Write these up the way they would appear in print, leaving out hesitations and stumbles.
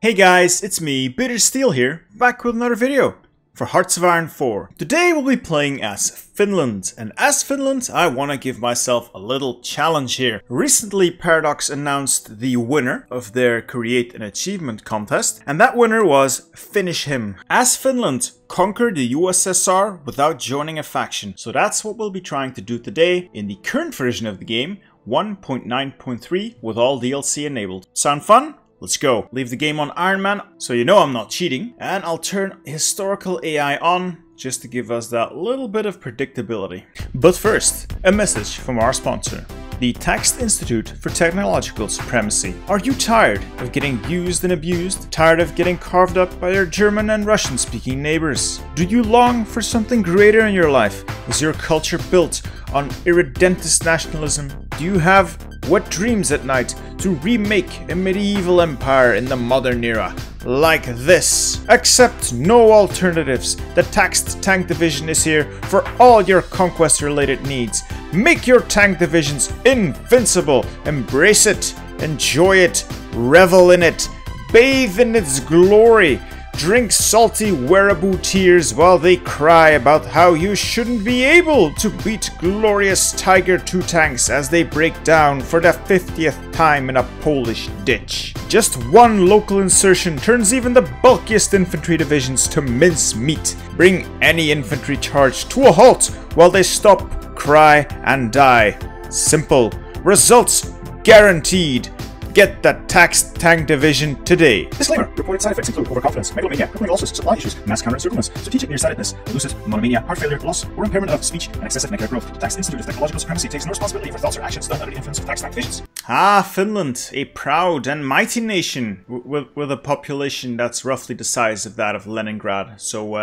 Hey guys, it's me, Bitter Steel here, back with another video for Hearts of Iron 4. Today we'll be playing as Finland, and as Finland I want to give myself a little challenge here. Recently Paradox announced the winner of their Create an Achievement contest, and that winner was Finnish Him. As Finland conquered the USSR without joining a faction, so that's what we'll be trying to do today in the current version of the game, 1.9.3 with all DLC enabled. Sound fun? Let's go. Leave the game on Iron Man, so you know I'm not cheating. And I'll turn historical AI on, just to give us that little bit of predictability. But first, a message from our sponsor, the Taxed Institute for Technological Supremacy. Are you tired of getting used and abused? Tired of getting carved up by your German and Russian speaking neighbors? Do you long for something greater in your life? Is your culture built on irredentist nationalism? Do you have wet dreams at night to remake a medieval empire in the modern era? Like this. Accept no alternatives. The Taxed Tank Division is here for all your conquest related needs. Make your tank divisions invincible. Embrace it. Enjoy it. Revel in it. Bathe in its glory. Drink salty wearable tears while they cry about how you shouldn't be able to beat glorious Tiger II tanks as they break down for the 50th time in a Polish ditch. Just one local insertion turns even the bulkiest infantry divisions to mince meat. Bring any infantry charge to a halt while they stop, cry, and die. Simple. Results guaranteed. Get that Taxed Tank Division today. Disclaimer. Reported side effects include overconfidence, megalomania, criminal ulcers, supply issues, mass counter-encirclements, strategic nearsightedness, lucid, monomania, heart failure, loss, or impairment of speech, and excessive negative growth. The Taxed Institute of Technological Supremacy takes no responsibility for thoughts or actions done under the influence of Taxed Tank Divisions. Ah, Finland, a proud and mighty nation with a population that's roughly the size of that of Leningrad. So,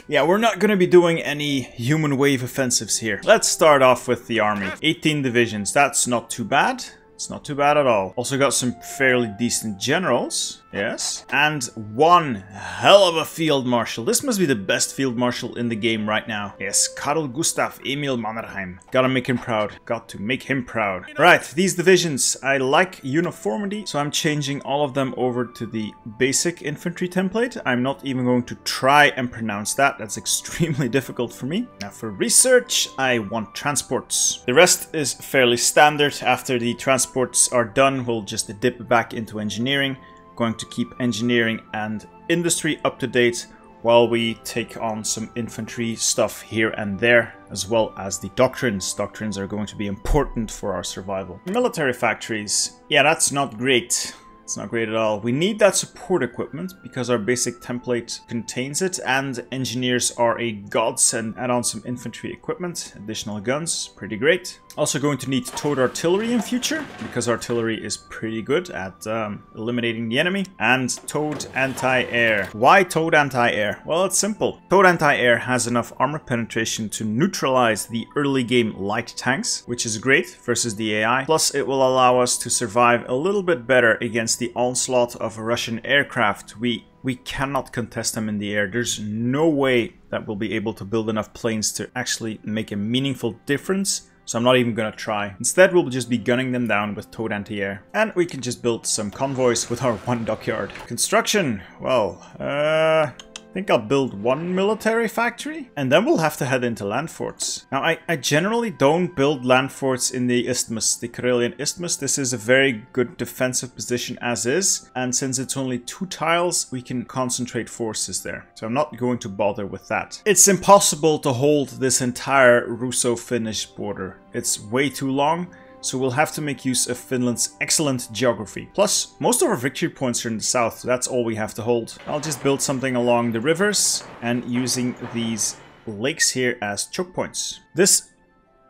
yeah, we're not going to be doing any human wave offensives here. Let's start off with the army. 18 divisions, that's not too bad. It's not too bad at all. Also got some fairly decent generals. Yes. And one hell of a field marshal. This must be the best field marshal in the game right now. Yes, Karl Gustav Emil Mannerheim. Gotta make him proud. Got to make him proud. Right, these divisions. I like uniformity, so I'm changing all of them over to the basic infantry template. I'm not even going to try and pronounce that. That's extremely difficult for me. Now for research, I want transports. The rest is fairly standard. After the transports are done, we'll just dip back into engineering. Going to keep engineering and industry up to date while we take on some infantry stuff here and there, as well as the doctrines. Doctrines are going to be important for our survival. Military factories. Yeah, that's not great. It's not great at all. We need that support equipment because our basic template contains it, and engineers are a godsend. Add on some infantry equipment, additional guns, pretty great. Also going to need towed artillery in future because artillery is pretty good at eliminating the enemy. And towed anti-air. Why towed anti-air? Well, it's simple. Towed anti-air has enough armor penetration to neutralize the early game light tanks, which is great versus the AI. Plus it will allow us to survive a little bit better against the onslaught of Russian aircraft. We cannot contest them in the air. There's no way that we'll be able to build enough planes to actually make a meaningful difference. So I'm not even gonna try. Instead, we'll just be gunning them down with towed anti-air. And we can just build some convoys with our one dockyard. Construction. Well, I think I'll build one military factory, and then we'll have to head into land forts. Now, I generally don't build land forts in the isthmus, the Karelian isthmus. This is a very good defensive position as is, and since it's only 2 tiles, we can concentrate forces there. So I'm not going to bother with that. It's impossible to hold this entire Russo-Finnish border. It's way too long. So we'll have to make use of Finland's excellent geography. Plus, most of our victory points are in the south, so that's all we have to hold. I'll just build something along the rivers and using these lakes here as choke points. This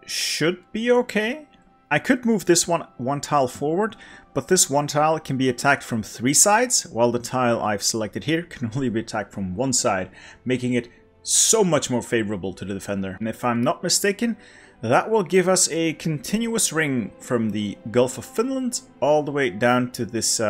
should be okay. I could move this one tile forward, but this one tile can be attacked from 3 sides, while the tile I've selected here can only be attacked from 1 side, making it so much more favorable to the defender. And if I'm not mistaken, that will give us a continuous ring from the Gulf of Finland all the way down to this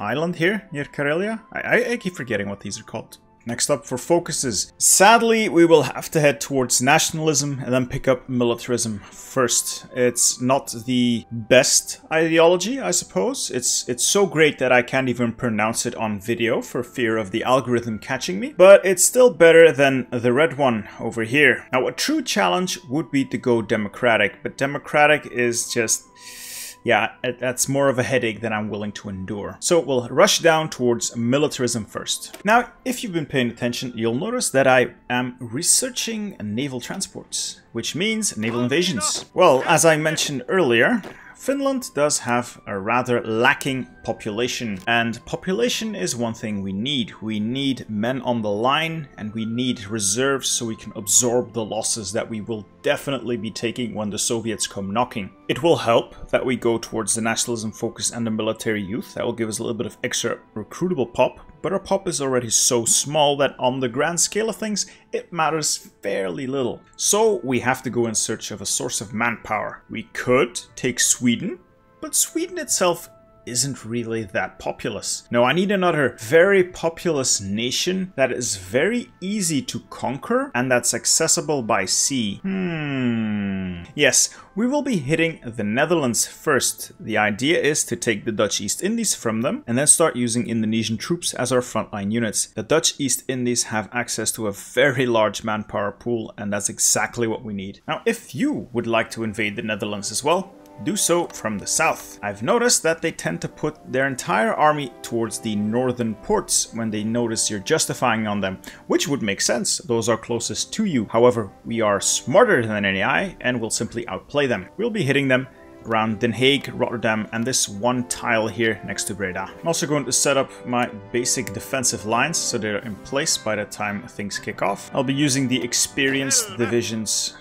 island here near Karelia. I keep forgetting what these are called. Next up for focuses. Sadly, we will have to head towards nationalism and then pick up militarism first. It's not the best ideology, I suppose. It's so great that I can't even pronounce it on video for fear of the algorithm catching me, but it's still better than the red one over here. Now, a true challenge would be to go democratic, but democratic is just... yeah, that's more of a headache than I'm willing to endure. So we'll rush down towards militarism first. Now, if you've been paying attention, you'll notice that I am researching naval transports, which means naval invasions. Well, as I mentioned earlier, Finland does have a rather lacking population, and population is one thing we need. We need men on the line, and we need reserves so we can absorb the losses that we will definitely be taking when the Soviets come knocking. It will help that we go towards the nationalism focus and the military youth. That will give us a little bit of extra recruitable pop, but our pop is already so small that on the grand scale of things, it matters fairly little. So we have to go in search of a source of manpower. We could take Sweden, but Sweden itself isn't really that populous. No, I need another very populous nation that is very easy to conquer and that's accessible by sea. Yes, we will be hitting the Netherlands first. The idea is to take the Dutch East Indies from them and then start using Indonesian troops as our frontline units. The Dutch East Indies have access to a very large manpower pool, and that's exactly what we need. Now, if you would like to invade the Netherlands as well, do so from the south. I've noticed that they tend to put their entire army towards the northern ports when they notice you're justifying on them, which would make sense. Those are closest to you. However, we are smarter than any AI and will simply outplay them. We'll be hitting them around Den Haag, Rotterdam, and this one tile here next to Breda. I'm also going to set up my basic defensive lines so they're in place by the time things kick off. I'll be using the experienced divisions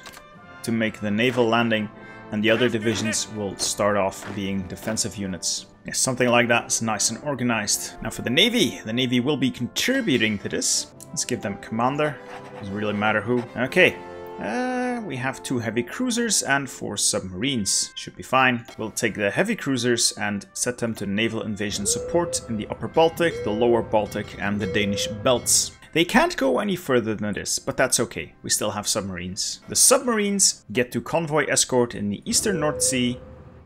to make the naval landing, and the other divisions will start off being defensive units. Yes, something like that is nice and organized. Now for the Navy will be contributing to this. Let's give them a commander. Doesn't really matter who. Okay, we have 2 heavy cruisers and 4 submarines. Should be fine. We'll take the heavy cruisers and set them to naval invasion support in the upper Baltic, the lower Baltic, and the Danish belts. They can't go any further than this, but that's okay. We still have submarines. The submarines get to convoy escort in the Eastern North Sea,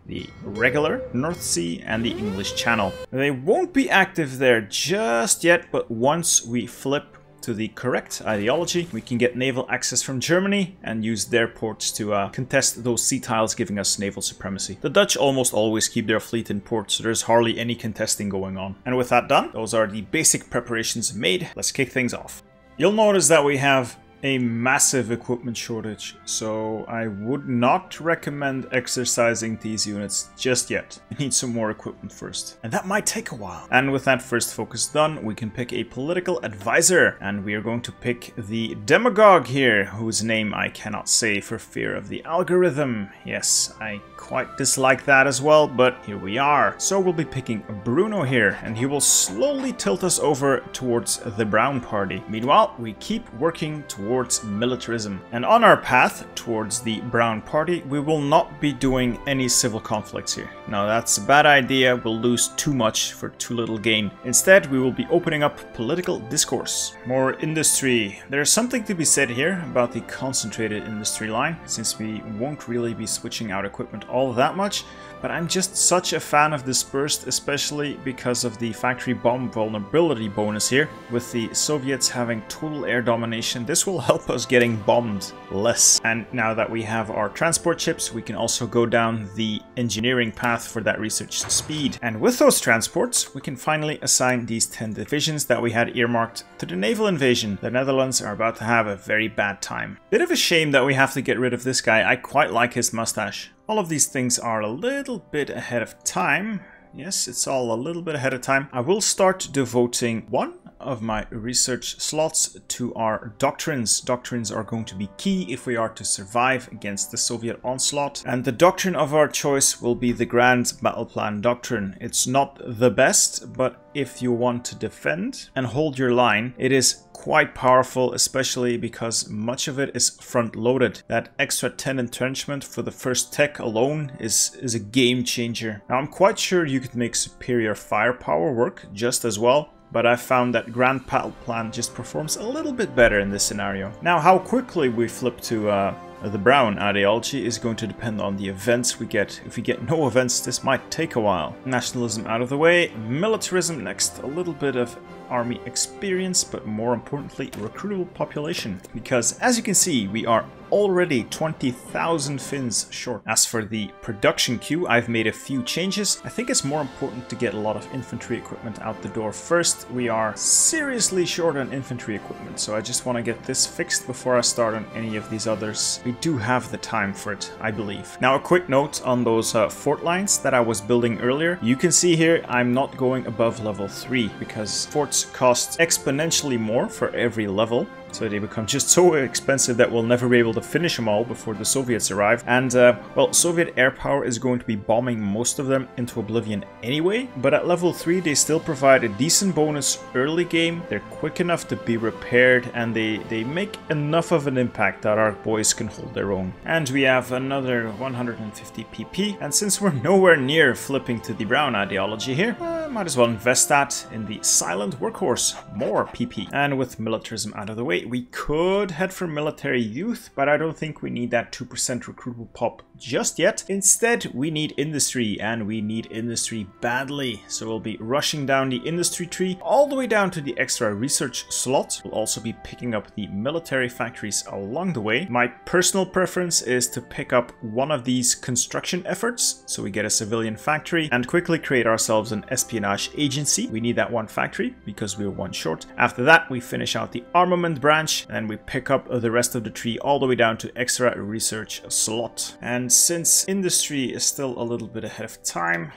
the regular North Sea, and the English Channel. They won't be active there just yet, but once we flip to the correct ideology, we can get naval access from Germany and use their ports to contest those sea tiles, giving us naval supremacy. The Dutch almost always keep their fleet in port, so there's hardly any contesting going on. And with that done, those are the basic preparations made. Let's kick things off. You'll notice that we have a massive equipment shortage, so I would not recommend exercising these units just yet. We need some more equipment first, and that might take a while. And with that first focus done, we can pick a political advisor, and we are going to pick the demagogue here, whose name I cannot say for fear of the algorithm. Yes, I quite dislike that as well, but here we are. So we'll be picking Bruno here, and he will slowly tilt us over towards the Brown Party. Meanwhile, we keep working towards militarism. And on our path towards the Brown Party, we will not be doing any civil conflicts here. No, that's a bad idea. We'll lose too much for too little gain. Instead, we will be opening up political discourse. More industry. There's something to be said here about the concentrated industry line, since we won't really be switching out equipment all that much, but I'm just such a fan of dispersed, especially because of the factory bomb vulnerability bonus here. With the Soviets having total air domination, this will help us getting bombed less. And now that we have our transport ships, we can also go down the engineering path for that research speed. And with those transports, we can finally assign these 10 divisions that we had earmarked to the naval invasion. The Netherlands are about to have a very bad time. Bit of a shame that we have to get rid of this guy. I quite like his mustache. All of these things are a little bit ahead of time. Yes, it's all a little bit ahead of time. I will start devoting one of my research slots to our doctrines. Doctrines are going to be key if we are to survive against the Soviet onslaught. And the doctrine of our choice will be the Grand Battle Plan Doctrine. It's not the best, but if you want to defend and hold your line, it is quite powerful, especially because much of it is front-loaded. That extra 10 entrenchment for the first tech alone is a game changer. Now, I'm quite sure you could make superior firepower work just as well, but I found that Grand Battle Plan just performs a little bit better in this scenario. Now, how quickly we flip to the brown ideology is going to depend on the events we get. If we get no events, this might take a while. Nationalism out of the way, militarism next, a little bit of army experience, but more importantly, recruitable population. Because as you can see, we are already 20,000 Finns short. As for the production queue, I've made a few changes. I think it's more important to get a lot of infantry equipment out the door first. We are seriously short on infantry equipment, so I just want to get this fixed before I start on any of these others. We do have the time for it, I believe. Now, a quick note on those fort lines that I was building earlier. You can see here I'm not going above level 3 because forts cost exponentially more for every level. So they become just so expensive that we'll never be able to finish them all before the Soviets arrive. And, well, Soviet air power is going to be bombing most of them into oblivion anyway. But at level 3, they still provide a decent bonus early game. They're quick enough to be repaired, and they make enough of an impact that our boys can hold their own. And we have another 150 PP. And since we're nowhere near flipping to the brown ideology here, might as well invest that in the silent workhorse. More PP. And with militarism out of the way, we could head for military youth, but I don't think we need that 2% recruitable pop just yet. Instead, we need industry, and we need industry badly. So we'll be rushing down the industry tree all the way down to the extra research slot. We'll also be picking up the military factories along the way. My personal preference is to pick up one of these construction efforts, so we get a civilian factory, and quickly create ourselves an espionage agency. We need that one factory because we're one short. After that, we finish out the armament branch, and we pick up the rest of the tree all the way down to extra research slot. And since industry is still a little bit ahead of time,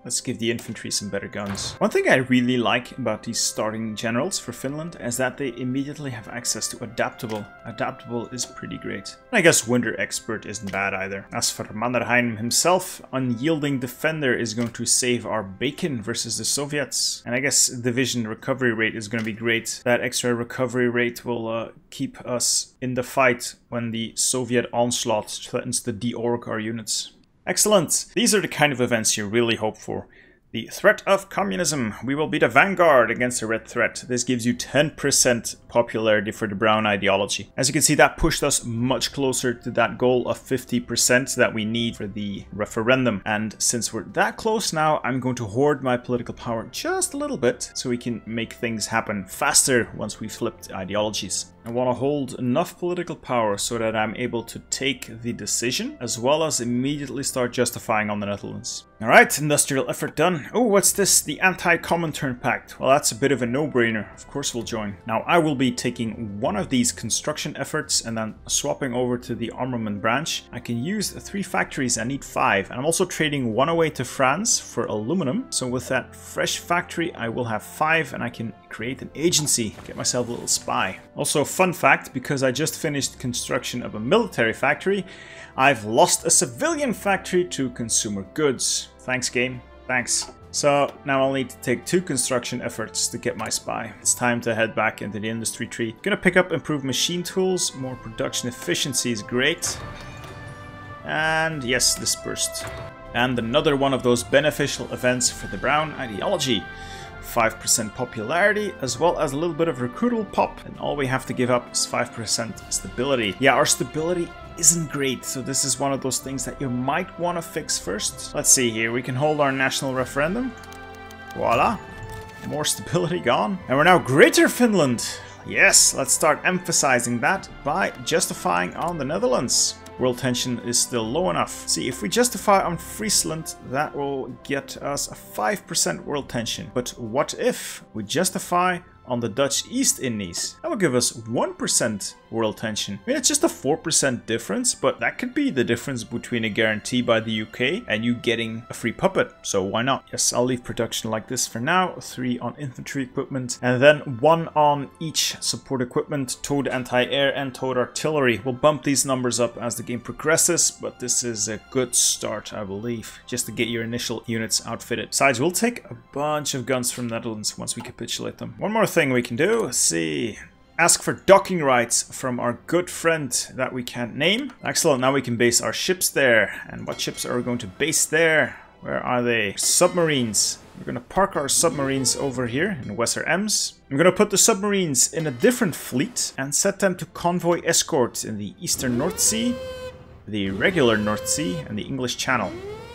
let's give the infantry some better guns. One thing I really like about these starting generals for Finland is that they immediately have access to adaptable. Adaptable is pretty great. I guess winter expert isn't bad either. As for Mannerheim himself, unyielding defender is going to save our bacon versus the Soviets. And I guess division recovery rate is going to be great. That extra recovery rate will keep us in the fight when the Soviet onslaught threatens to de-org our units. Excellent! These are the kind of events you really hope for. The threat of communism. We will be the vanguard against the red threat. This gives you 10% popularity for the brown ideology. As you can see, that pushed us much closer to that goal of 50% that we need for the referendum. And since we're that close now, I'm going to hoard my political power just a little bit so we can make things happen faster once we flipped ideologies. I want to hold enough political power so that I'm able to take the decision as well as immediately start justifying on the Netherlands. Alright, industrial effort done. Oh, what's this? The anti-Comintern Pact. Well, that's a bit of a no-brainer. Of course we'll join. Now, I will be taking one of these construction efforts and then swapping over to the armament branch. I can use 3 factories. I need 5. And I'm also trading one away to France for aluminum. So with that fresh factory, I will have 5 and I can create an agency. Get myself a little spy. Also, fun fact, because I just finished construction of a military factory, I've lost a civilian factory to consumer goods. Thanks, game. Thanks. So now I'll need to take 2 construction efforts to get my spy. It's time to head back into the industry tree. Gonna pick up improved machine tools. More production efficiency is great. And yes, dispersed. And another one of those beneficial events for the brown ideology. 5% popularity, as well as a little bit of recruitable pop, and all we have to give up is 5% stability. Yeah, our stability isn't great, so this is one of those things that you might want to fix first. Let's see here, we can hold our national referendum. Voila, more stability gone. And we're now Greater Finland. Yes, let's start emphasizing that by justifying on the Netherlands. World tension is still low enough. See, if we justify on Friesland, that will get us a 5% world tension. But what if we justify on the Dutch East Indies? That will give us 1% world tension. I mean, it's just a 4% difference, but that could be the difference between a guarantee by the UK and you getting a free puppet. So why not? Yes, I'll leave production like this for now. 3 on infantry equipment, and then 1 on each support equipment, towed anti-air and towed artillery. We'll bump these numbers up as the game progresses, but this is a good start, I believe, just to get your initial units outfitted. Besides, we'll take a bunch of guns from Netherlands once we capitulate them. One more thing we can do, see, ask for docking rights from our good friend that we can't name. Excellent, now we can base our ships there. And what ships are we going to base there? Where are they? Submarines. We're going to park our submarines over here in Weser Ems. I'm going to put the submarines in a different fleet and set them to convoy escorts in the Eastern North Sea, the regular North Sea, and the English Channel.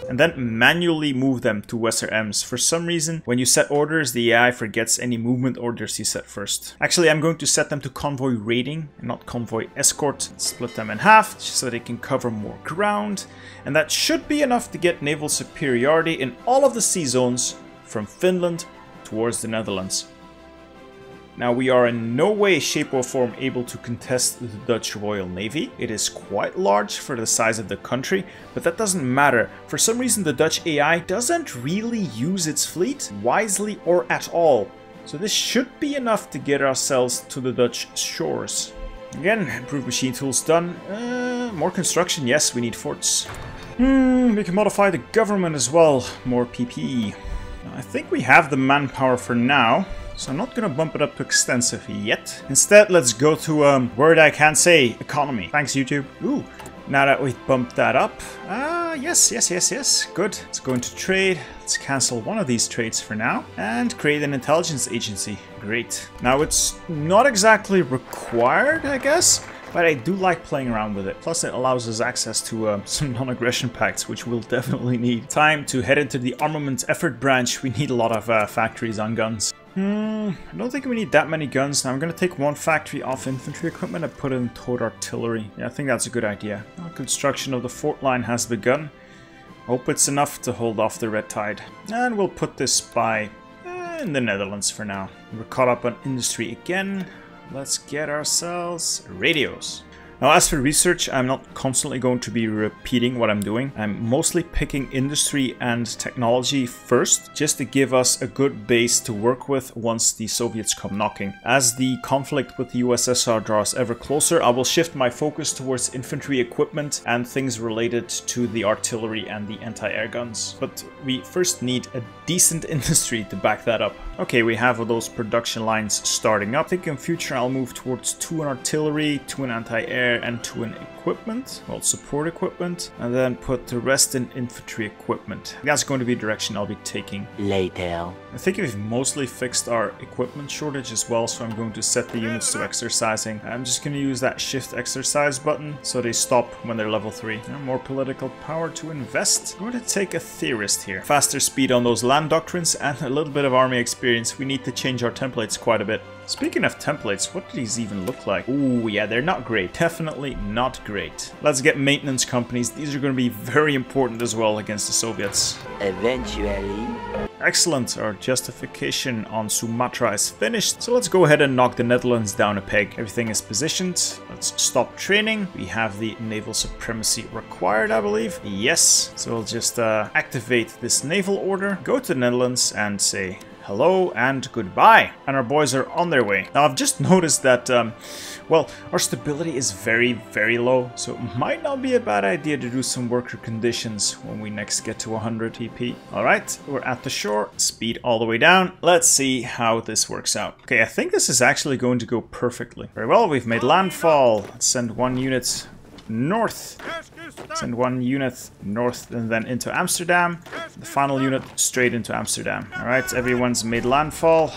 And then manually move them to Weser Ems. For some reason, when you set orders, the AI forgets any movement orders you set first. Actually, I'm going to set them to convoy raiding and not convoy escort. Split them in half so they can cover more ground. And that should be enough to get naval superiority in all of the sea zones from Finland towards the Netherlands. Now, we are in no way, shape or form able to contest the Dutch Royal Navy. It is quite large for the size of the country, but that doesn't matter. For some reason, the Dutch AI doesn't really use its fleet wisely or at all. So this should be enough to get ourselves to the Dutch shores. Again, improved machine tools done. More construction, yes, we need forts. We can modify the government as well. More PPE. I think we have the manpower for now. So I'm not going to bump it up to extensive yet. Instead, let's go to word I can't say, economy. Thanks, YouTube. Ooh, now that we've bumped that up. Yes. Good. Let's go into trade. Let's cancel one of these trades for now. And create an intelligence agency. Great. Now, it's not exactly required, I guess. But I do like playing around with it. Plus, it allows us access to some non-aggression pacts, which we'll definitely need. Time to head into the armament effort branch. We need a lot of factories on guns. I don't think we need that many guns. Now I'm going to take one factory off infantry equipment and put it in towed artillery. Yeah, I think that's a good idea. Construction of the fort line has begun. Hope it's enough to hold off the red tide. And we'll put this by in the Netherlands for now. We're caught up on industry again. Let's get ourselves radios. Now, as for research, I'm not constantly going to be repeating what I'm doing. I'm mostly picking industry and technology first, just to give us a good base to work with once the Soviets come knocking. As the conflict with the USSR draws ever closer, I will shift my focus towards infantry equipment and things related to the artillery and the anti-air guns. But we first need a decent industry to back that up. Okay, we have those production lines starting up. I think in future I'll move towards 2 in artillery, 2 in anti-air, and 2 in equipment, well, support equipment, and then put the rest in infantry equipment. That's going to be the direction I'll be taking later. I think we've mostly fixed our equipment shortage as well, so I'm going to set the units to exercising. I'm just going to use that shift exercise button so they stop when they're level 3. More political power to invest. I'm going to take a theorist here. Faster speed on those land doctrines and a little bit of army experience. We need to change our templates quite a bit. Speaking of templates, what do these even look like? Ooh, yeah, they're not great. Definitely not great. Let's get maintenance companies. These are going to be very important as well against the Soviets. Eventually. Excellent. Our justification on Sumatra is finished. So let's go ahead and knock the Netherlands down a peg. Everything is positioned. Let's stop training. We have the naval supremacy required, I believe. Yes. So we'll just activate this naval order. Go to the Netherlands and say hello and goodbye. And our boys are on their way. Now, I've just noticed that, well, our stability is very, very low. So it might not be a bad idea to do some worker conditions when we next get to 100 TP. All right, we're at the shore. Speed all the way down. Let's see how this works out. Okay, I think this is actually going to go perfectly. Very well, we've made landfall. Let's send 1 unit north. Send 1 unit north and then into Amsterdam. The final unit straight into Amsterdam. Alright, everyone's made landfall.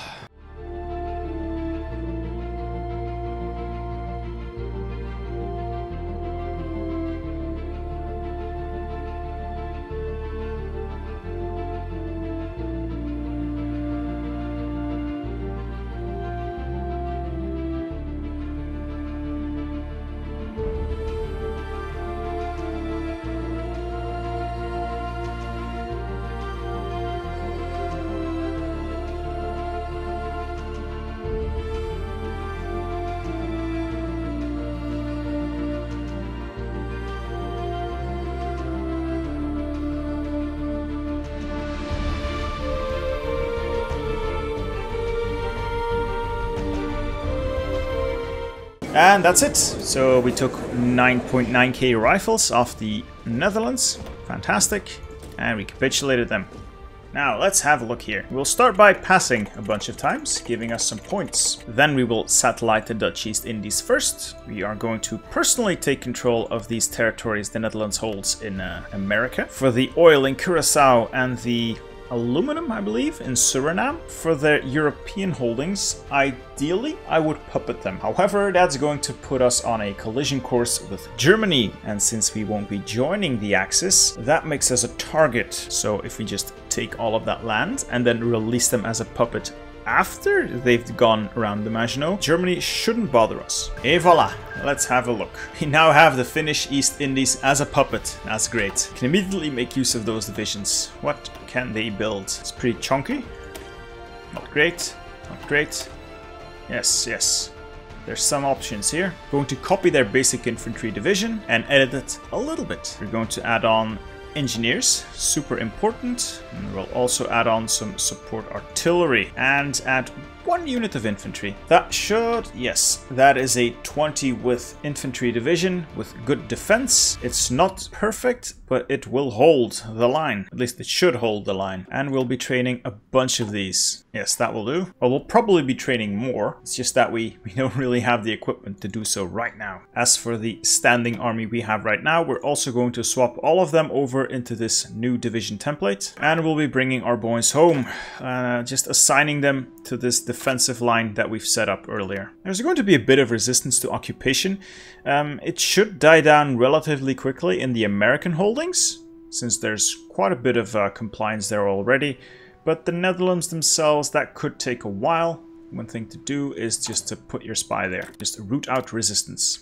And that's it. So we took 9.9k rifles off the Netherlands. Fantastic. And we capitulated them. Now let's have a look here. We'll start by passing a bunch of times, giving us some points. Then we will satellite the Dutch East Indies first. We are going to personally take control of these territories the Netherlands holds in America. For the oil in Curaçao and the aluminum, I believe, in Suriname. For their European holdings, ideally, I would puppet them. However, that's going to put us on a collision course with Germany. And since we won't be joining the Axis, that makes us a target. So if we just take all of that land and then release them as a puppet after they've gone around the Maginot, Germany shouldn't bother us. Et voila, let's have a look. We now have the Finnish East Indies as a puppet. That's great. Can immediately make use of those divisions. What can they build? It's pretty chunky. Not great. Not great. Yes, yes. There's some options here. Going to copy their basic infantry division and edit it a little bit. We're going to add on engineers, super important, and we'll also add on some support artillery and add 1 unit of infantry. That should, yes, that is a 20 with infantry division with good defense. It's not perfect, but it will hold the line. At least it should hold the line. And we'll be training a bunch of these. Yes, that will do. Well, we'll probably be training more. It's just that we don't really have the equipment to do so right now. As for the standing army we have right now, we're also going to swap all of them over into this new division template. And we'll be bringing our boys home, just assigning them to this defensive line that we've set up earlier. There's going to be a bit of resistance to occupation. It should die down relatively quickly in the American holdings, since there's quite a bit of compliance there already. But the Netherlands themselves, that could take a while. One thing to do is just to put your spy there. Just root out resistance.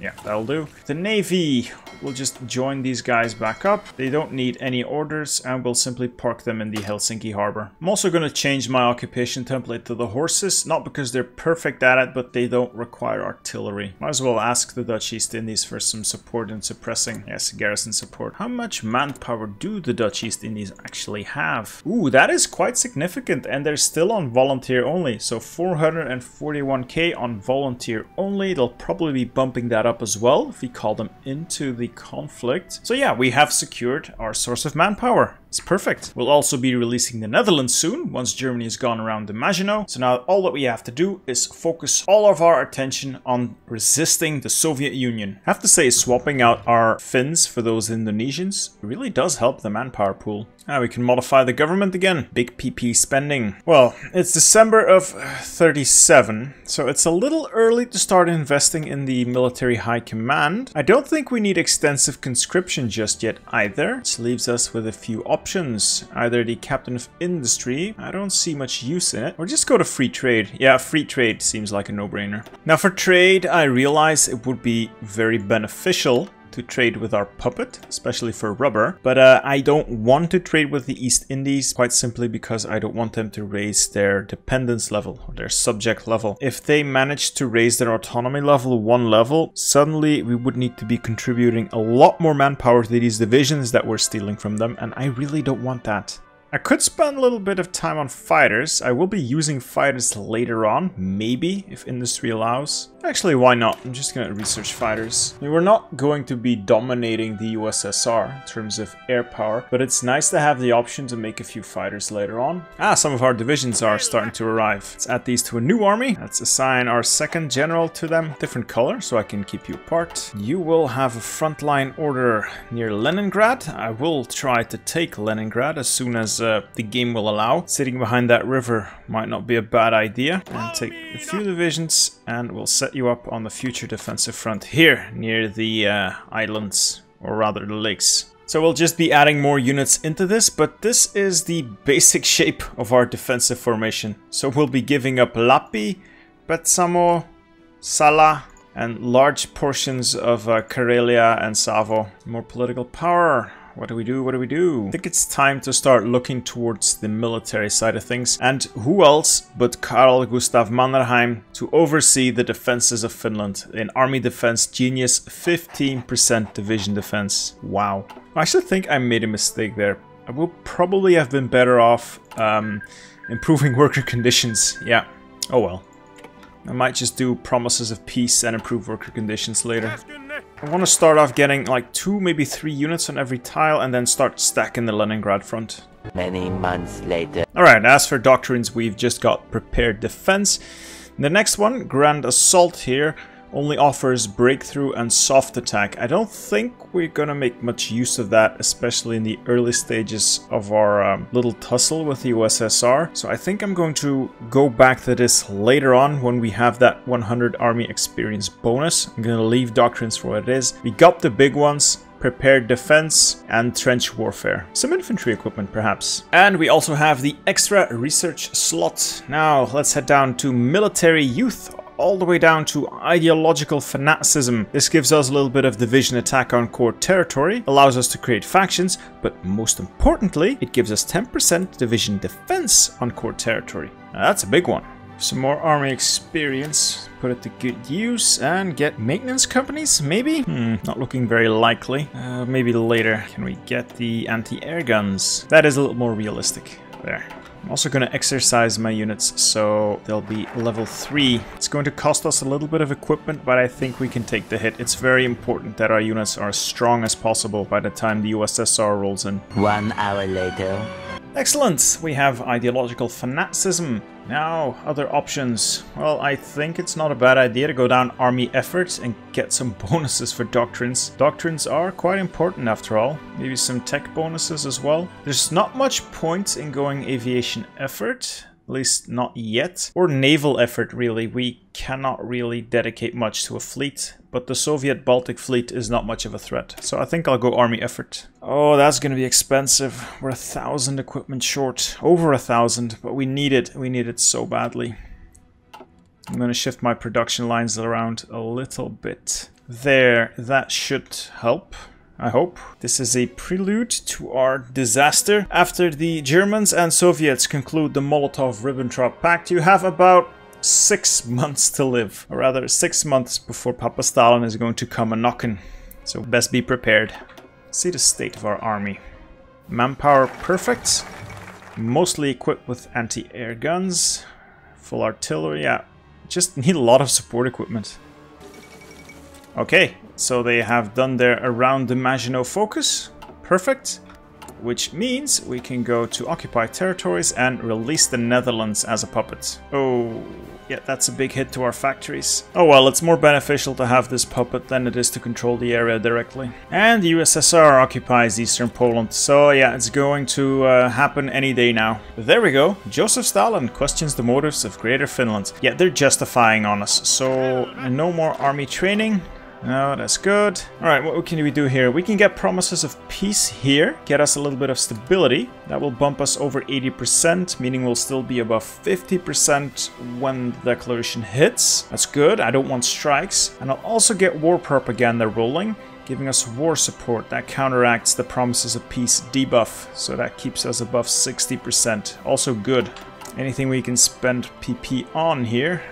Yeah, that'll do. The Navy will just join these guys back up. They don't need any orders, and we'll simply park them in the Helsinki harbor. I'm also going to change my occupation template to the horses, not because they're perfect at it, but they don't require artillery. Might as well ask the Dutch East Indies for some support in suppressing. Yes, garrison support. How much manpower do the Dutch East Indies actually have? Ooh, that is quite significant, and they're still on volunteer only. So 441k on volunteer only. They'll probably be bumping that up as well if we call them into the conflict. So yeah, we have secured our source of manpower. It's perfect. We'll also be releasing the Netherlands soon, once Germany has gone around the Maginot. So now all that we have to do is focus all of our attention on resisting the Soviet Union. I have to say, swapping out our Finns for those Indonesians really does help the manpower pool. Now we can modify the government again. Big PP spending. Well, it's December of 37, so it's a little early to start investing in the military high command. I don't think we need extensive conscription just yet either, which leaves us with a few options. Either the captain of industry, I don't see much use in it, or just go to free trade. Yeah, free trade seems like a no-brainer. Now for trade, I realize it would be very beneficial to trade with our puppet, especially for rubber, but I don't want to trade with the East Indies, quite simply because I don't want them to raise their dependence level or their subject level. If they manage to raise their autonomy level 1 level, suddenly we would need to be contributing a lot more manpower to these divisions that we're stealing from them, and I really don't want that. I could spend a little bit of time on fighters. I will be using fighters later on, maybe, if industry allows. Actually, why not? I'm just gonna research fighters. I mean, we're not going to be dominating the USSR in terms of air power, but it's nice to have the option to make a few fighters later on. Ah, some of our divisions are starting to arrive. Let's add these to a new army. Let's assign our second general to them. Different color, so I can keep you apart. You will have a frontline order near Leningrad. I will try to take Leningrad as soon as the game will allow. Sitting behind that river might not be a bad idea. And take a few divisions and we'll set you up on the future defensive front here near the islands, or rather the lakes. So we'll just be adding more units into this, but this is the basic shape of our defensive formation. So we'll be giving up Lappi, Petsamo, Sala, and large portions of Karelia and Savo. More political power. What do we do? What do we do? I think it's time to start looking towards the military side of things. And who else but Carl Gustav Mannerheim to oversee the defenses of Finland? An army defense genius, 15% division defense. Wow. I actually think I made a mistake there. I will probably have been better off improving worker conditions. Yeah. Oh well. I might just do promises of peace and improve worker conditions later. I want to start off getting like 2, maybe 3 units on every tile and then start stacking the Leningrad front. Many months later. Alright, as for doctrines, we've just got prepared defense. The next one, grand assault here. only offers breakthrough and soft attack. I don't think we're gonna make much use of that, especially in the early stages of our little tussle with the USSR. So I think I'm going to go back to this later on when we have that 100 army experience bonus. I'm gonna leave doctrines for what it is. We got the big ones. Prepared defense and trench warfare. Some infantry equipment perhaps. And we also have the extra research slot. Now let's head down to military youth, all the way down to ideological fanaticism. This gives us a little bit of division attack on core territory, allows us to create factions, but most importantly, it gives us 10% division defense on core territory. Now that's a big one. Some more army experience, put it to good use, and get maintenance companies, maybe? Not looking very likely. Maybe later. Can we get the anti-air guns? That is a little more realistic. There. I'm also going to exercise my units, so they'll be level 3. It's going to cost us a little bit of equipment, but I think we can take the hit. It's very important that our units are as strong as possible by the time the USSR rolls in. 1 hour later. Excellent! We have ideological fanaticism. Now, other options. Well, I think it's not a bad idea to go down army efforts and get some bonuses for doctrines. Doctrines are quite important after all. Maybe some tech bonuses as well. There's not much point in going aviation effort. At least not yet. Or naval effort, really. We cannot really dedicate much to a fleet. But the Soviet Baltic fleet is not much of a threat. So I think I'll go army effort. Oh, that's going to be expensive. We're 1,000 equipment short. Over 1,000, but we need it. We need it so badly. I'm going to shift my production lines around a little bit. There, that should help. I hope. This is a prelude to our disaster. After the Germans and Soviets conclude the Molotov-Ribbentrop Pact, you have about 6 months to live. Or rather, 6 months before Papa Stalin is going to come a-knockin'. So best be prepared. See the state of our army. Manpower perfect. Mostly equipped with anti-air guns. Full artillery, yeah. Just need a lot of support equipment. Okay, so they have done their around the Maginot focus. Perfect. Which means we can go to occupied territories and release the Netherlands as a puppet. Oh, yeah, that's a big hit to our factories. Oh well, it's more beneficial to have this puppet than it is to control the area directly. And the USSR occupies eastern Poland, so yeah, it's going to happen any day now. There we go. Joseph Stalin questions the motives of Greater Finland. Yeah, they're justifying on us, so no more army training. No, that's good. Alright, what can we do here? We can get promises of peace here, get us a little bit of stability. That will bump us over 80%, meaning we'll still be above 50% when the declaration hits. That's good, I don't want strikes. And I'll also get war propaganda rolling, giving us war support. That counteracts the promises of peace debuff, so that keeps us above 60%. Also good. Anything we can spend PP on here?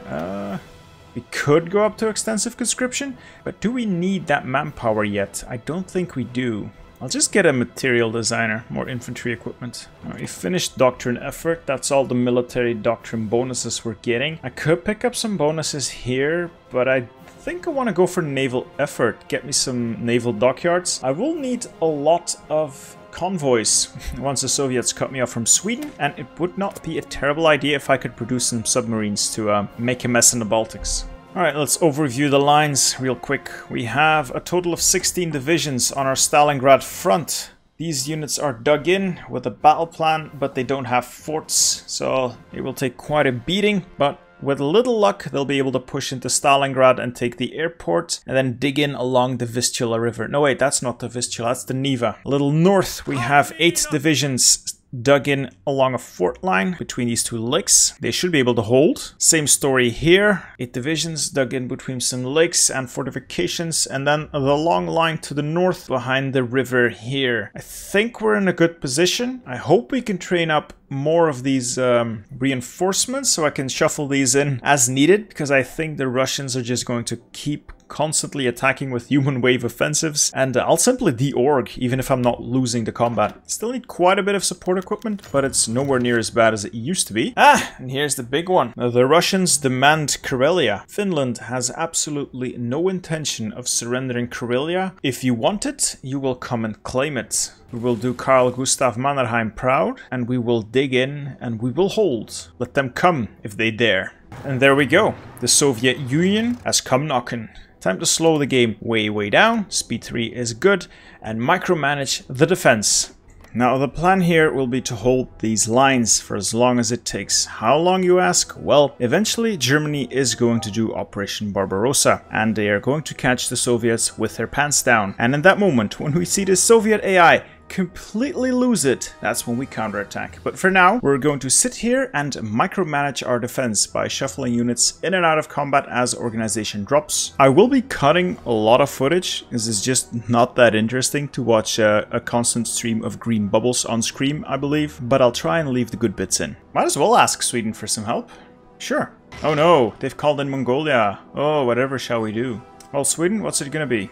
We could go up to extensive conscription, but do we need that manpower yet? I don't think we do. I'll just get a material designer, more infantry equipment. Alright, we finished doctrine effort. That's all the military doctrine bonuses we're getting. I could pick up some bonuses here, but I think I want to go for naval effort. Get me some naval dockyards. I will need a lot of convoys once the Soviets cut me off from Sweden, and it would not be a terrible idea if I could produce some submarines to make a mess in the Baltics. Alright, let's overview the lines real quick. We have a total of 16 divisions on our Stalingrad front. These units are dug in with a battle plan, but they don't have forts, so it will take quite a beating, but with a little luck, they'll be able to push into Stalingrad and take the airport, and then dig in along the Vistula River. No, wait, that's not the Vistula, that's the Neva. A little north, we have 8 divisions dug in along a fort line between these two lakes. They should be able to hold. Same story here. 8 divisions dug in between some lakes and fortifications, and then the long line to the north behind the river here. I think we're in a good position. I hope we can train up more of these reinforcements so I can shuffle these in as needed, because I think the Russians are just going to keep constantly attacking with human wave offensives, and I'll simply de-org even if I'm not losing the combat. Still need quite a bit of support equipment, but it's nowhere near as bad as it used to be. And here's the big one. The Russians demand Karelia. Finland has absolutely no intention of surrendering Karelia. If you want it, you will come and claim it. We will do Carl Gustav Mannerheim proud, and we will dig in and we will hold. Let them come if they dare. And there we go. The Soviet Union has come knocking. Time to slow the game way down. Speed 3 is good. And micromanage the defense. Now the plan here will be to hold these lines for as long as it takes. How long, you ask? Well, eventually Germany is going to do Operation Barbarossa, and they are going to catch the Soviets with their pants down. And in that moment, when we see the Soviet AI completely lose it, that's when we counterattack. But for now, we're going to sit here and micromanage our defense by shuffling units in and out of combat as organization drops. I will be cutting a lot of footage. This is just not that interesting to watch a constant stream of green bubbles on screen, I believe, but I'll try and leave the good bits in. Might as well ask Sweden for some help. Sure. Oh no, they've called in Mongolia. Oh, whatever shall we do? Well, Sweden, what's it gonna be?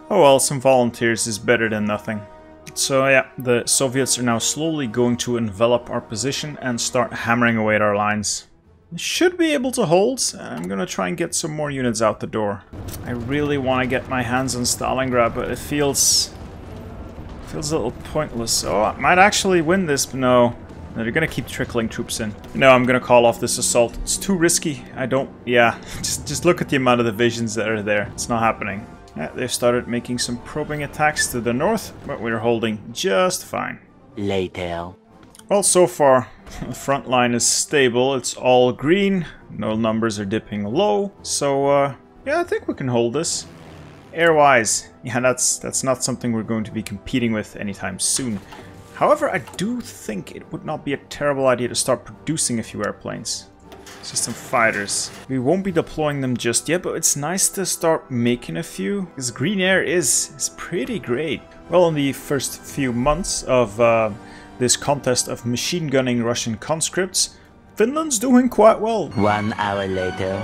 Oh well, some volunteers is better than nothing. So yeah, the Soviets are now slowly going to envelop our position and start hammering away at our lines. Should be able to hold. I'm gonna try and get some more units out the door. I really want to get my hands on Stalingrad, but it feels a little pointless. Oh, I might actually win this, but no. They're gonna keep trickling troops in. No, I'm gonna call off this assault. It's too risky. Yeah, just look at the amount of divisions that are there. It's not happening. Yeah, they've started making some probing attacks to the north, but we're holding just fine. Later. Well, so far, the front line is stable. It's all green. No numbers are dipping low. So, yeah, I think we can hold this. Airwise, yeah, that's not something we're going to be competing with anytime soon. However, I do think it would not be a terrible idea to start producing a few airplanes. System fighters. We won't be deploying them just yet, but it's nice to start making a few, because green air is pretty great. Well, in the first few months of this contest of machine gunning Russian conscripts, Finland's doing quite well. 1 hour later.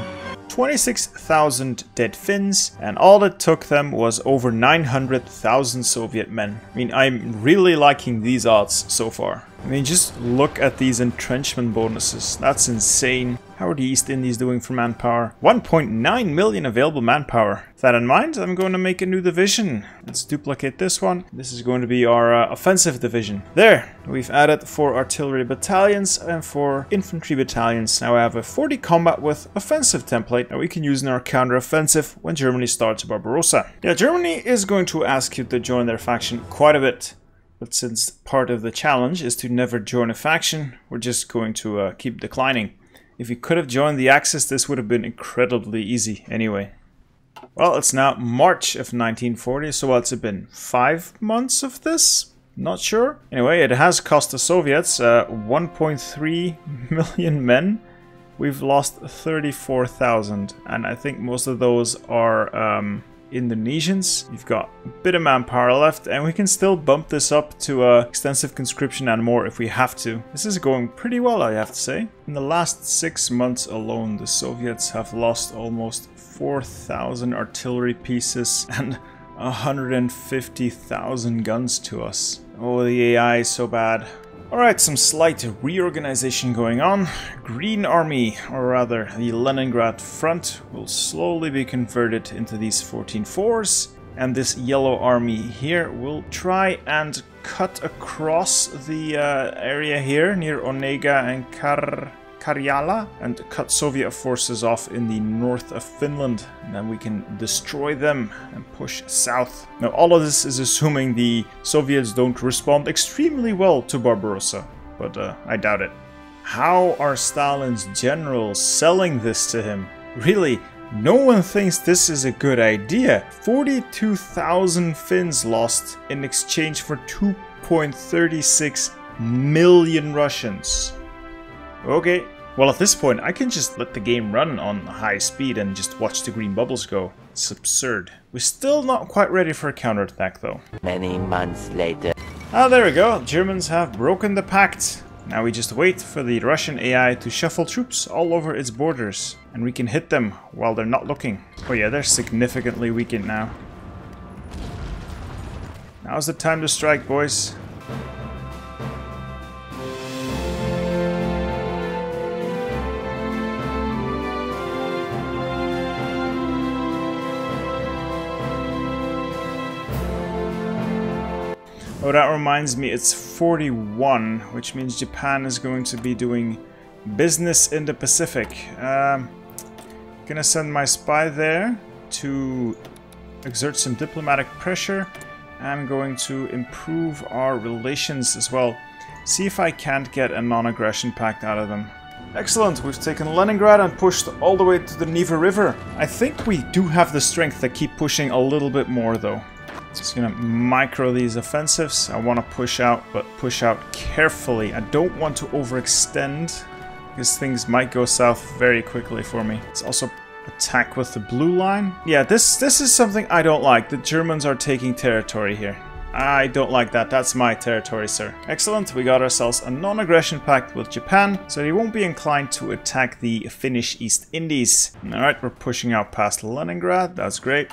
26,000 dead Finns, and all it took them was over 900,000 Soviet men. I mean, I'm really liking these odds so far. I mean, just look at these entrenchment bonuses. That's insane. How are the East Indies doing for manpower? 1.9 million available manpower. With that in mind, I'm going to make a new division. Let's duplicate this one. This is going to be our offensive division. There! We've added 4 artillery battalions and 4 infantry battalions. Now I have a 40 combat with offensive template that we can use in our counter-offensive when Germany starts Barbarossa. Yeah, Germany is going to ask you to join their faction quite a bit. But since part of the challenge is to never join a faction, we're just going to keep declining. If you could have joined the Axis, this would have been incredibly easy anyway. Well, it's now March of 1940, so what's it been? 5 months of this? Not sure. Anyway, it has cost the Soviets 1.3 million men. We've lost 34,000, and I think most of those are Indonesians. We've got a bit of manpower left, and we can still bump this up to extensive conscription and more if we have to. This is going pretty well, I have to say. In the last 6 months alone, the Soviets have lost almost 4,000 artillery pieces and 150,000 guns to us. Oh, the AI is so bad. Alright, some slight reorganization going on. Green Army, or rather the Leningrad front, will slowly be converted into these 14-4s. And this Yellow Army here will try and cut across the area here near Onega and Karjala and cut Soviet forces off in the north of Finland. And then we can destroy them and push south. Now all of this is assuming the Soviets don't respond extremely well to Barbarossa, but I doubt it. How are Stalin's generals selling this to him? Really, no one thinks this is a good idea. 42,000 Finns lost in exchange for 2.36 million Russians. Okay. Well, at this point, I can just let the game run on high speed and just watch the green bubbles go. It's absurd. We're still not quite ready for a counterattack, though. Many months later. Ah, there we go. Germans have broken the pact. Now we just wait for the Russian AI to shuffle troops all over its borders. And we can hit them while they're not looking. Oh yeah, they're significantly weakened now. Now's the time to strike, boys. Oh, that reminds me, it's 41, which means Japan is going to be doing business in the Pacific. Gonna send my spy there to exert some diplomatic pressure. I'm going to improve our relations as well. See if I can't get a non-aggression pact out of them. Excellent, we've taken Leningrad and pushed all the way to the Neva River. I think we do have the strength to keep pushing a little bit more though. Just gonna micro these offensives. I want to push out, but push out carefully. I don't want to overextend, because things might go south very quickly for me. Let's also attack with the blue line. Yeah, this is something I don't like. The Germans are taking territory here. I don't like that. That's my territory, sir. Excellent. We got ourselves a non-aggression pact with Japan, so he won't be inclined to attack the Finnish East Indies. Alright, we're pushing out past Leningrad. That's great.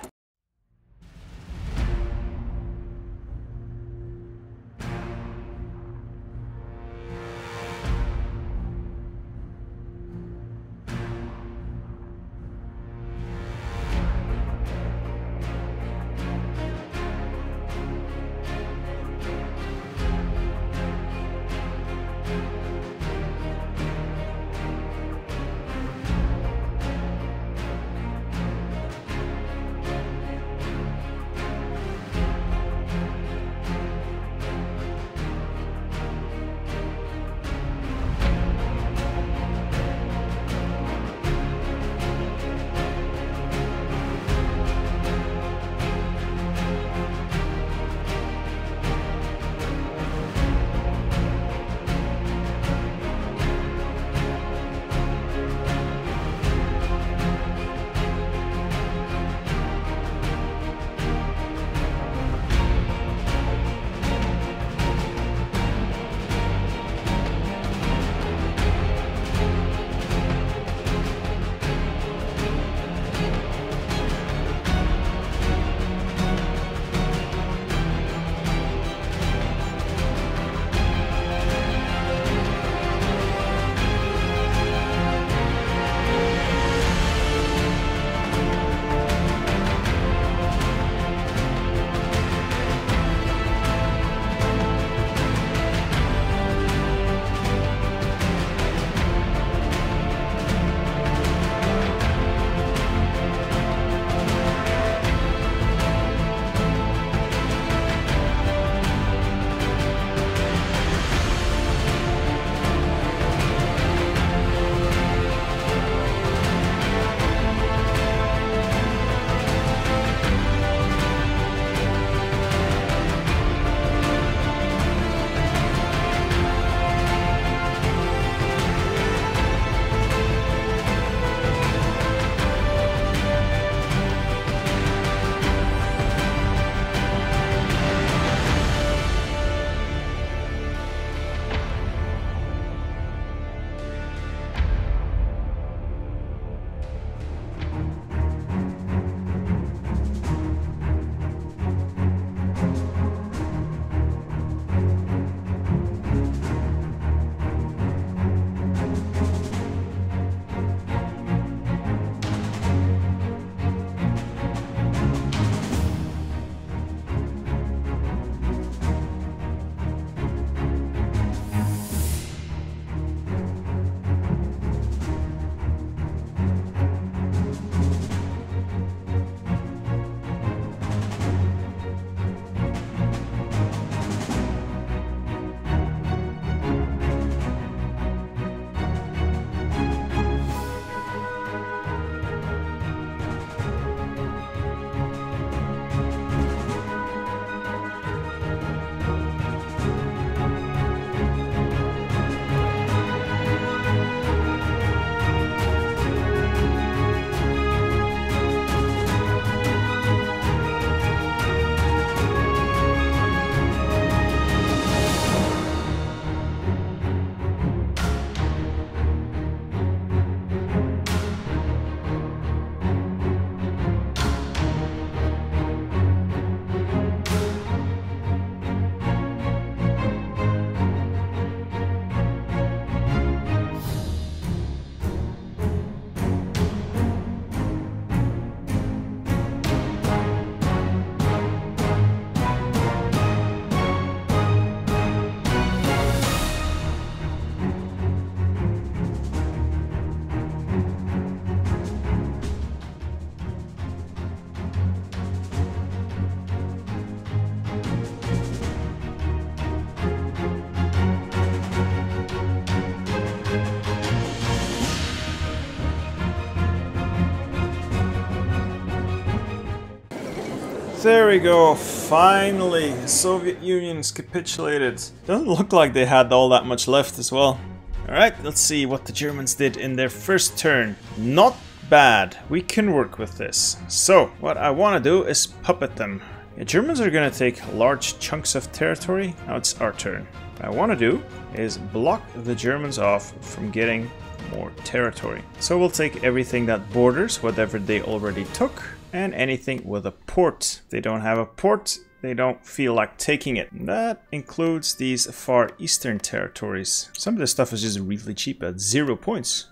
There we go, finally, the Soviet Union's capitulated. Doesn't look like they had all that much left as well. Alright, let's see what the Germans did in their first turn. Not bad, we can work with this. So, what I want to do is puppet them. The Germans are going to take large chunks of territory. Now it's our turn. What I want to do is block the Germans off from getting more territory. So we'll take everything that borders whatever they already took, and anything with a port. If they don't have a port, they don't feel like taking it. That includes these far eastern territories. Some of this stuff is just really cheap at 0 points.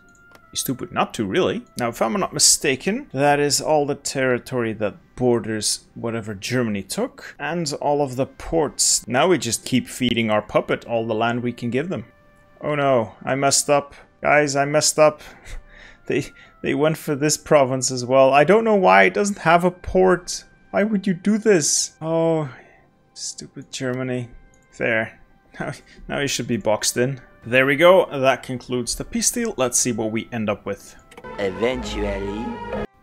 Be stupid not to, really. Now, if I'm not mistaken, that is all the territory that borders whatever Germany took, and all of the ports. Now we just keep feeding our puppet all the land we can give them. Oh no, I messed up. Guys, I messed up. They went for this province as well. I don't know why it doesn't have a port. Why would you do this? Oh, stupid Germany. There. Now you should be boxed in. There we go. That concludes the peace deal. Let's see what we end up with. Eventually.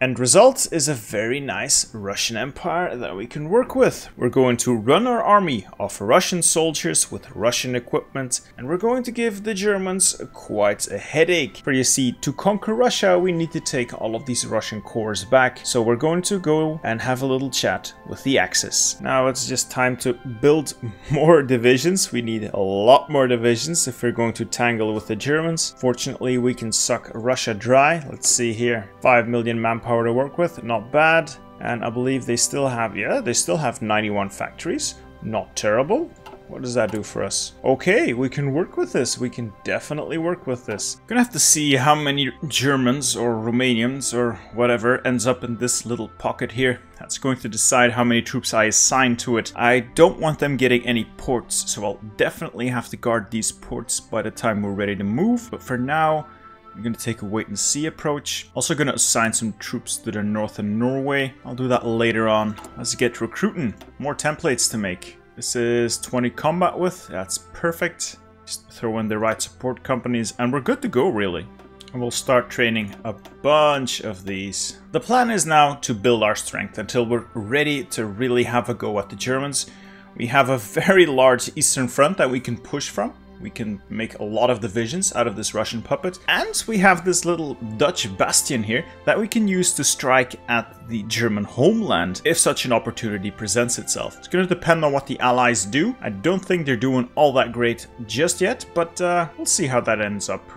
End result is a very nice Russian Empire that we can work with. We're going to run our army of Russian soldiers with Russian equipment, and we're going to give the Germans quite a headache. For you see, to conquer Russia, we need to take all of these Russian cores back. So we're going to go and have a little chat with the Axis. Now it's just time to build more divisions. We need a lot more divisions if we're going to tangle with the Germans. Fortunately, we can suck Russia dry. Let's see here. 5 million manpower to work with, not bad. And I believe they still have, yeah, they still have 91 factories. Not terrible. What does that do for us? Okay, we can work with this. We can definitely work with this. Gonna have to see how many Germans or Romanians or whatever ends up in this little pocket here. That's going to decide how many troops I assign to it. I don't want them getting any ports, so I'll definitely have to guard these ports by the time we're ready to move. But for now, I'm going to take a wait and see approach. Also going to assign some troops to the north of Norway. I'll do that later on. Let's get recruiting. More templates to make. This is 20 combat with. That's perfect. Just throw in the right support companies and we're good to go, really. And we'll start training a bunch of these. The plan is now to build our strength until we're ready to really have a go at the Germans. We have a very large eastern front that we can push from. We can make a lot of divisions out of this Russian puppet. And we have this little Dutch bastion here that we can use to strike at the German homeland if such an opportunity presents itself. It's going to depend on what the Allies do. I don't think they're doing all that great just yet, but we'll see how that ends up.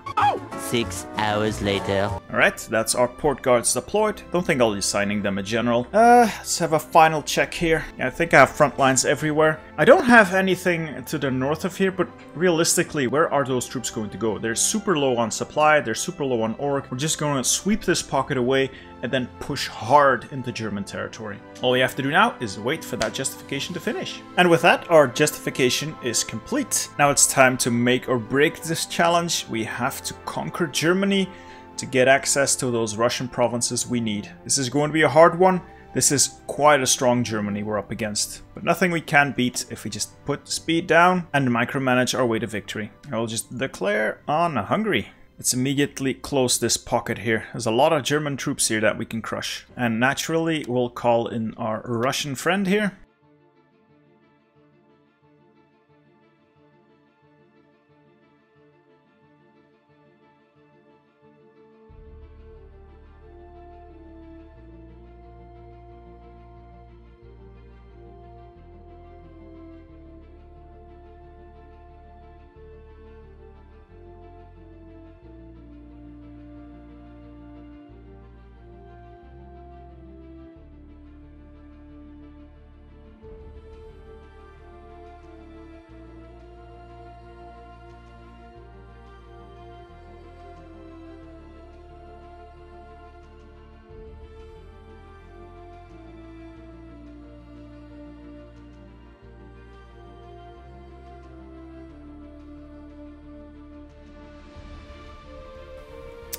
6 hours later. Alright, that's our port guards deployed. Don't think I'll be assigning them a general. Let's have a final check here. Yeah, I think I have front lines everywhere. I don't have anything to the north of here, but realistically, where are those troops going to go? They're super low on supply, they're super low on orc. We're just going to sweep this pocket away and then push hard into German territory. All we have to do now is wait for that justification to finish. And with that, our justification is complete. Now it's time to make or break this challenge. We have to conquer Germany to get access to those Russian provinces we need. This is going to be a hard one. This is quite a strong Germany we're up against, but nothing we can't beat if we just put speed down and micromanage our way to victory. I'll just declare on Hungary. Let's immediately close this pocket here. There's a lot of German troops here that we can crush. And naturally, we'll call in our Russian friend here.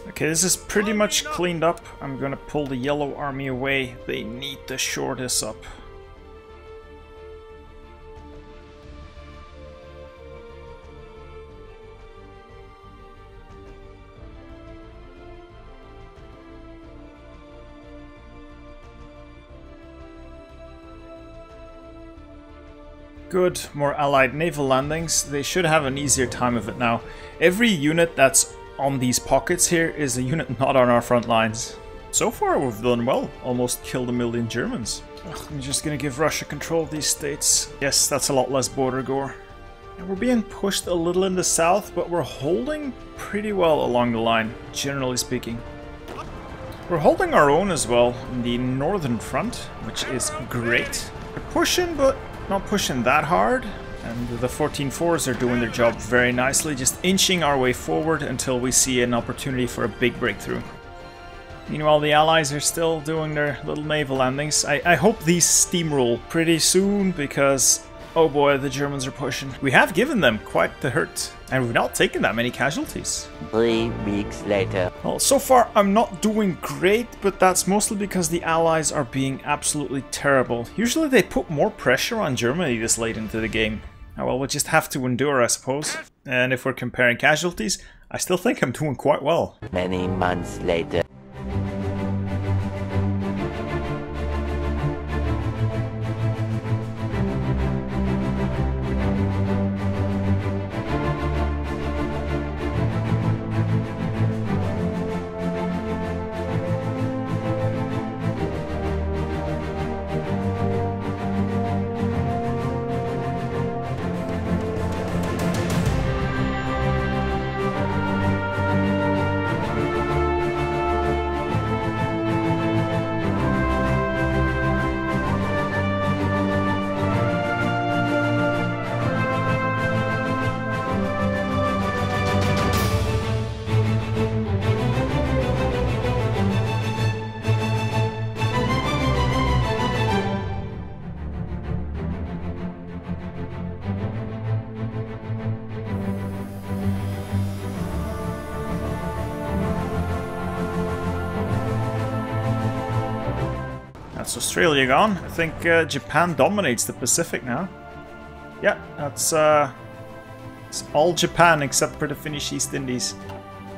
Okay, this is pretty much cleaned up. I'm gonna pull the yellow army away. They need to shore this up. Good, more allied naval landings. They should have an easier time of it now. Every unit that's on these pockets here is a unit not on our front lines. So far we've done well, almost killed 1 million Germans. Ugh, I'm just gonna give Russia control of these states. Yes, that's a lot less border gore. And we're being pushed a little in the south, but we're holding pretty well along the line, generally speaking. We're holding our own as well in the northern front, which is great. We're pushing, but not pushing that hard. And the 14-4s are doing their job very nicely, just inching our way forward until we see an opportunity for a big breakthrough. Meanwhile, the Allies are still doing their little naval landings. I hope these steamroll pretty soon, because, oh boy, the Germans are pushing. We have given them quite the hurt, and we've not taken that many casualties. 3 weeks later. Well, so far I'm not doing great, but that's mostly because the Allies are being absolutely terrible. Usually they put more pressure on Germany this late into the game. Oh, well, we'll just have to endure, I suppose. And if we're comparing casualties, I still think I'm doing quite well. Many months later. That's Australia gone. I think Japan dominates the Pacific now. Yeah, that's it's all Japan except for the Finnish East Indies.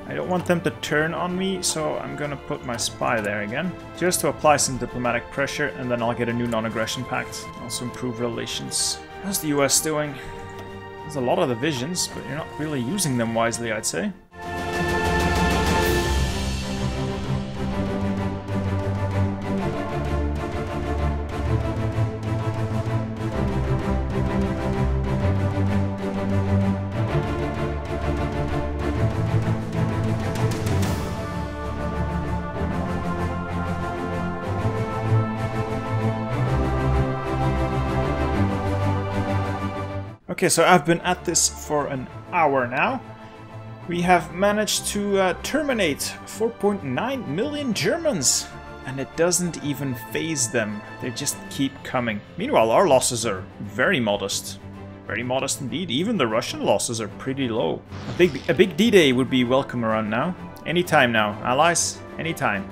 I don't want them to turn on me, so I'm gonna put my spy there again, just to apply some diplomatic pressure, and then I'll get a new non-aggression pact. Also improve relations. How's the US doing? There's a lot of divisions, but you're not really using them wisely, I'd say. Okay, so I've been at this for an hour now. We have managed to terminate 4.9 million Germans, and it doesn't even faze them. They just keep coming. Meanwhile, our losses are very modest. Very modest indeed. Even the Russian losses are pretty low. A big D-Day would be welcome around now. Anytime now. Allies, anytime.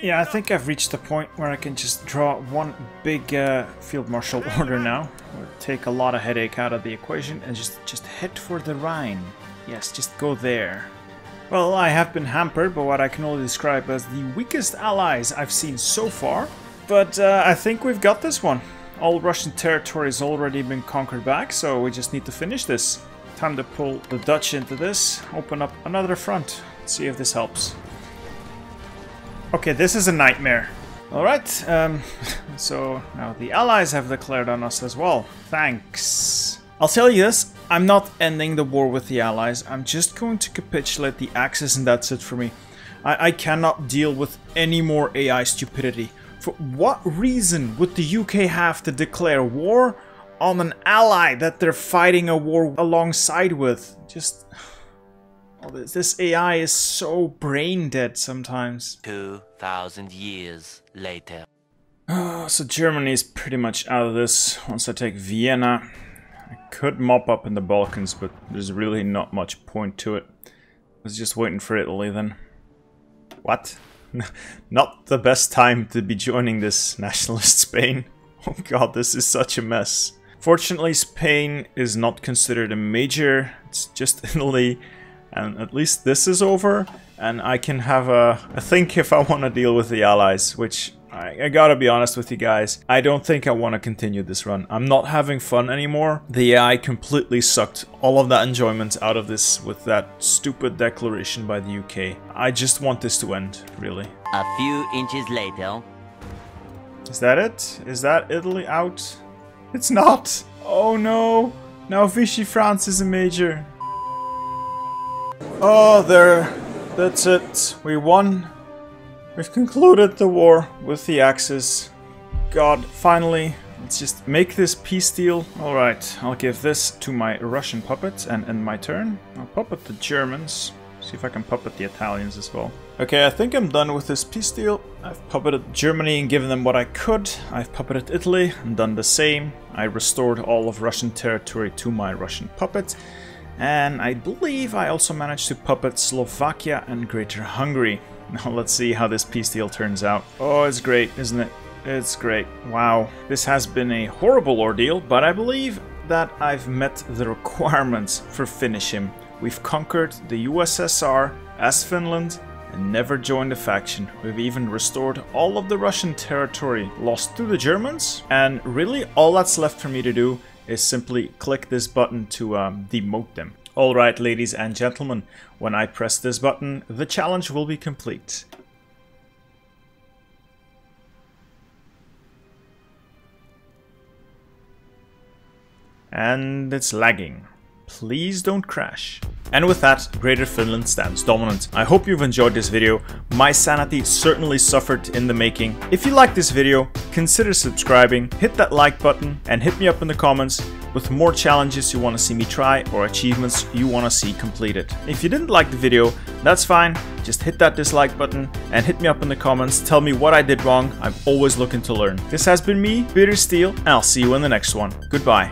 Yeah, I think I've reached the point where I can just draw one big field marshal order now. We'll take a lot of headache out of the equation and just head for the Rhine. Yes, just go there. Well, I have been hampered by what I can only describe as the weakest allies I've seen so far. But I think we've got this one. All Russian territory has already been conquered back, so we just need to finish this. Time to pull the Dutch into this, open up another front, see if this helps. Okay, this is a nightmare. Alright, so now the Allies have declared on us as well. Thanks. I'll tell you this, I'm not ending the war with the Allies. I'm just going to capitulate the Axis and that's it for me. I cannot deal with any more AI stupidity. For what reason would the UK have to declare war on an ally that they're fighting a war alongside with? Just... oh, this AI is so brain dead sometimes. 2,000 years later. So Germany is pretty much out of this. Once I take Vienna, I could mop up in the Balkans, but there's really not much point to it. I was just waiting for Italy then. What? Not the best time to be joining this nationalist Spain. Oh god, this is such a mess. Fortunately, Spain is not considered a major. It's just Italy. And at least this is over, and I can have a think if I want to deal with the Allies, which I gotta be honest with you guys, I don't think I want to continue this run. I'm not having fun anymore. The AI completely sucked all of that enjoyment out of this with that stupid declaration by the UK. I just want this to end, really. A few inches later. Is that it? Is that Italy out? It's not! Oh no! Now Vichy France is a major. Oh, there. That's it. We won. We've concluded the war with the Axis. God, finally. Let's just make this peace deal. Alright, I'll give this to my Russian puppet and end my turn. I'll puppet the Germans. See if I can puppet the Italians as well. Okay, I think I'm done with this peace deal. I've puppeted Germany and given them what I could. I've puppeted Italy and done the same. I restored all of Russian territory to my Russian puppet. And I believe I also managed to puppet Slovakia and Greater Hungary. Now let's see how this peace deal turns out. Oh, it's great, isn't it? It's great. Wow. This has been a horrible ordeal, but I believe that I've met the requirements for Finnish Him. We've conquered the USSR as Finland and never joined a faction. We've even restored all of the Russian territory lost to the Germans. And really, all that's left for me to do is simply click this button to demote them. Alright, ladies and gentlemen, when I press this button, the challenge will be complete. And it's lagging. Please don't crash. And with that, Greater Finland stands dominant. I hope you've enjoyed this video. My sanity certainly suffered in the making. If you like this video, consider subscribing, hit that like button, and hit me up in the comments with more challenges you want to see me try or achievements you want to see completed. If you didn't like the video, that's fine. Just hit that dislike button and hit me up in the comments. Tell me what I did wrong. I'm always looking to learn. This has been me, Bitter Steel, and I'll see you in the next one. Goodbye.